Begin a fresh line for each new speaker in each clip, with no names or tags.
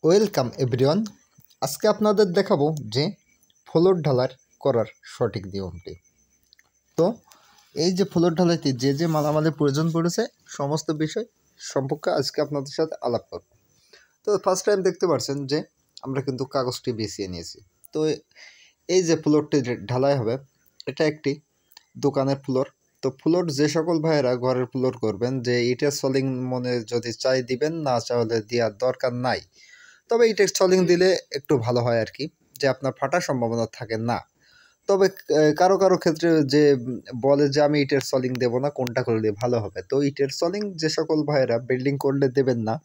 Welcome everyone. আজকে আপনাদের দেখাবো যে ফ্লোর ঢালাই করার সঠিক নিয়মটি। তো এই যে ফ্লোর ঢালাইতে যে মালামালের প্রয়োজন পড়েছে সমস্ত বিষয় সম্পর্কে আজকে আপনাদের সাথে আলাপ করব। তো ফার্স্ট টাইম দেখতে পাচ্ছেন যে আমরা কিন্তু কাগজটি বিছিয়ে নিয়েছি। তো এই যে ফ্লোরটি ঢালাই হবে এটা একটি দোকানের ফ্লোর। তো ফ্লোর যে সকল ভাইয়েরা ঘরের ফ্লোর করবেন যে ইটের সলিং মনে যদি চাই দিবেন, না চাইলে দেওয়ার দরকার নাই। তবে ইটের সলিং দিলে একটু ভালো হয় আর কি, যে আপনার ফাটার সম্ভাবনা থাকে না। তবে কারো ক্ষেত্রে যে বলে যে আমি ইটের সলিং দেব না, কোনটা করলে ভালো হবে। তো ইটের সলিং যে সকল ভাইয়েরা বিল্ডিং করলে দেবেন না,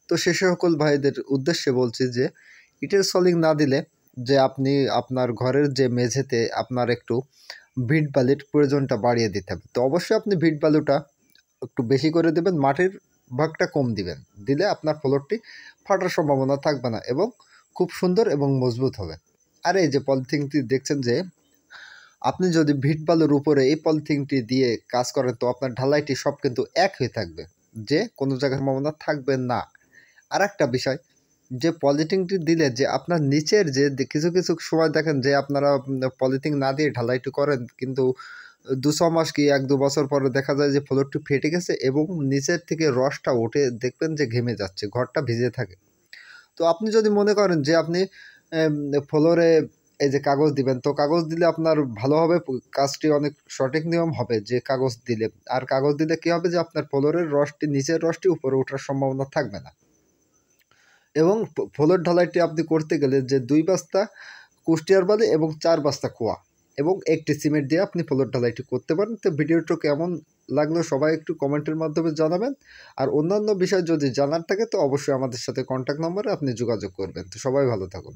তো সে সকল ভাইদের উদ্দেশ্যে বলছি যে ইটের সলিং না দিলে যে আপনি আপনার ঘরের যে মেঝেতে আপনার একটু ভিট বালির প্রয়োজনটা বাড়িয়ে দিতে হবে। তো অবশ্যই আপনি ভিট বালুটা একটু বেশি করে দেবেন, মাটির ভাগটা কম দিবেন। দিলে আপনার ফ্লোরটি ফাটার সম্ভাবনা থাকবে না এবং খুব সুন্দর এবং মজবুত হবে। আর এই যে পলিথিনটি দেখছেন, যে আপনি যদি ভিট বালুর উপরে এই পলিথিনটি দিয়ে কাজ করেন তো আপনার ঢালাইটি সব কিন্তু এক হয়ে থাকবে, যে কোনো জায়গার সম্ভাবনা থাকবে না। আর একটা বিষয়, যে পলিথিনটি দিলে যে আপনার নিচের যে কিছু সময় দেখেন যে আপনারা পলিথিন না দিয়ে ঢালাইটি করেন, কিন্তু ২-৬ মাস কি ১-২ বছর পরে দেখা যায় যে ফ্লোরটি ফেটে গেছে এবং নিচের থেকে রসটা উঠে দেখবেন যে ঘেমে যাচ্ছে, ঘরটা ভিজে থাকে। তো আপনি যদি মনে করেন যে আপনি ফ্লোরে এই যে কাগজ দিবেন, তো কাগজ দিলে আপনার ভালো হবে, কাজটি অনেক সঠিক নিয়ম হবে যে কাগজ দিলে। আর কাগজ দিলে কী হবে, যে আপনার ফ্লোরের রসটি, নিচের রসটি উপরে ওঠার সম্ভাবনা থাকবে না। এবং ফ্লোর ঢালাইটি আপনি করতে গেলে যে ২ বস্তা কুষ্টিয়ার বালি এবং ৪ বস্তা খোয়া এবং একটি সিমেন্ট দিয়ে আপনি ফ্লোর ঢালাইটি করতে পারেন। তো ভিডিওটা কেমন লাগলো সবাই একটু কমেন্টের মাধ্যমে জানাবেন। আর অন্যান্য বিষয় যদি জানার থাকে তো অবশ্যই আমাদের সাথে কন্ট্যাক্ট নম্বরে আপনি যোগাযোগ করবেন। তো সবাই ভালো থাকুন।